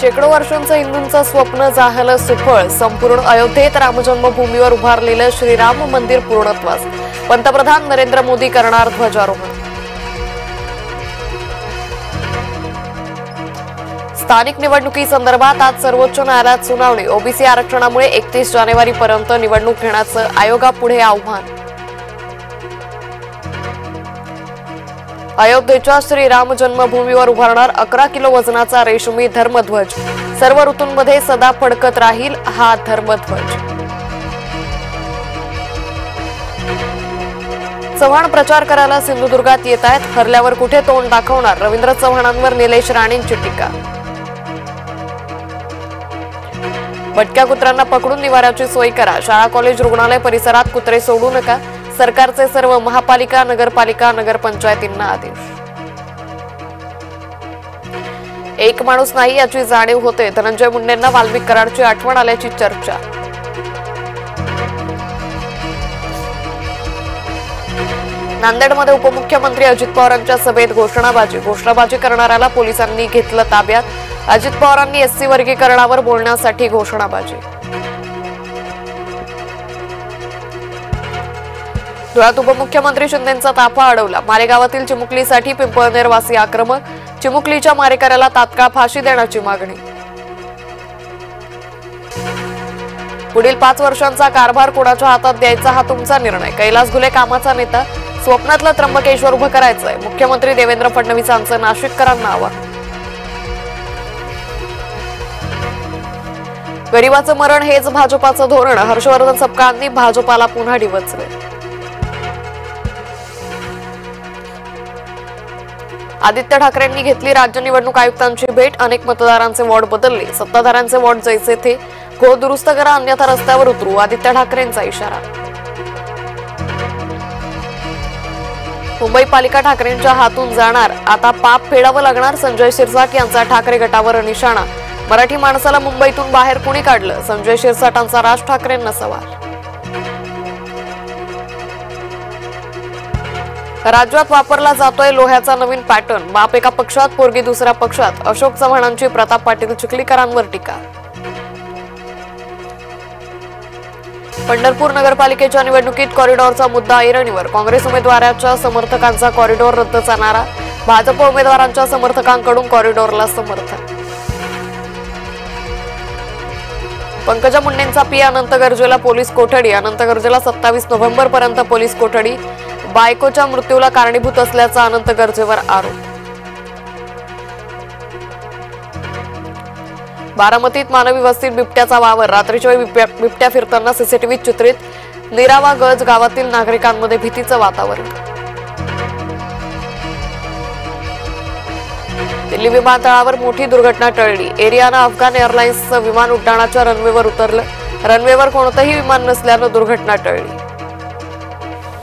शेकडो वर्षांचं हिंदूंचं स्वप्न झालं सुफळ. संपूर्ण अयोध्येत रामजन्मभूमीवर उभारलेलं श्रीराम मंदिर पूर्णत्वास. पंतप्रधान नरेंद्र मोदी करणार ध्वजारोहण. स्थानिक निवडणुकीसंदर्भात आज सर्वोच्च न्यायालयात सुनावणी. ओबीसी आरक्षणामुळे 31 जानेवारीपर्यंत निवडणूक घेण्याचं आयोगापुढे आव्हान. अयोध्येच्या श्रीराम जन्मभूमीवर उभारणार 11 किलो वजनाचा रेशमी धर्मध्वज. सर्व ऋतूंमध्ये सदा फडकत राहील हा धर्मध्वज. चव्हाण प्रचार करायला सिंधुदुर्गात येत आहेत. हरल्यावर कुठे तोंड दाखवणार. रवींद्र चव्हाणांवर निलेश राणेंची टीका. भटक्या कुत्र्यांना पकडून निवाऱ्याची सोय करा. शाळा कॉलेज रुग्णालय परिसरात कुत्रे सोडू नका. सरकारचे सर्व महापालिका नगरपालिका नगरपंचायतींना आदेश. एक माणूस नाही याची जाणीव होते. धनंजय मुंडेंना वाल्मिक कराडची आठवण आल्याची चर्चा. नांदेडमध्ये उपमुख्यमंत्री अजित पवारांच्या सभेत घोषणाबाजी करणाऱ्याला पोलिसांनी घेतलं ताब्यात. अजित पवारांनी एससी वर्गीकरणावर बोलण्यासाठी घोषणाबाजी. धुळ्यात उपमुख्यमंत्री शिंदेंचा ताफा अडवला. मालेगावातील चिमुकलीसाठी पिंपळनेरवासी आक्रमक. चिमुकलीच्या मारेकऱ्याला तात्काळ फाशी देण्याची मागणी. पुढील 5 वर्षांचा कारभार कोणाच्या हातात द्यायचा हा तुमचा निर्णय. कैलास घुले कामाचा नेता. स्वप्नातलं त्र्यंबकेश्वर उभं करायचंय. मुख्यमंत्री देवेंद्र फडणवीसांचं नाशिककरांना आवाहन. गरिबाचं मरण हेच भाजपाचं धोरण. हर्षवर्धन सपकाळांनी भाजपाला पुन्हा डिवचले. आदित्य ठाकरेंनी घेतली राज्य निवडणूक आयुक्तांची भेट. अनेक मतदारांचे वॉर्ड बदलले. सत्ताधाऱ्यांचे वॉर्ड जैसे थे. घोळ दुरुस्त करा अन्यथा रस्त्यावर उतरू. आदित्य ठाकरेंचा इशारा. मुंबई पालिका ठाकरेंच्या हातून जाणार. आता पाप फेडावं लागणार. संजय शिरसाट यांचा ठाकरे गटावर निशाणा. मराठी माणसाला मुंबईतून बाहेर कुणी काढलं. संजय शिरसाटांचा राज ठाकरेंना सवाल. राज्यात वापरला जातोय लोह्याचा नवीन पॅटर्न. बाप एका पक्षात पोरगी दुसऱ्या पक्षात. अशोक चव्हाणांची प्रताप पाटील चिखलीकरांवर टीका. पंढरपूर नगरपालिकेच्या निवडणुकीत कॉरिडॉरचा मुद्दा ऐरणीवर. काँग्रेस उमेदवाराच्या समर्थकांचा कॉरिडॉर रद्दचा नारा. भाजप उमेदवारांच्या समर्थकांकडून कॉरिडॉरला समर्थन. पंकजा मुंडेंचा पी अनंत गर्जेला पोलीस कोठडी. अनंत गर्जेला 27 नोव्हेंबरपर्यंत पोलीस कोठडी. बायकोच्या मृत्यूला कारणीभूत असल्याचा अनंत गर्जेवर आरोप. बारामतीत मानवी वस्तीत बिबट्याचा वावर. रात्रीच्या वेळी बिबट्या फिरताना सीसीटीव्हीत चित्रित. निरावा गज गावातील नागरिकांमध्ये भीतीचं वातावरण. दिल्ली विमानतळावर मोठी दुर्घटना टळली. एरियानं अफगाण एअरलाइन्सचं विमान उड्डाणाच्या रनवेवर उतरलं. रनवेवर कोणतंही विमान नसल्यानं दुर्घटना टळली.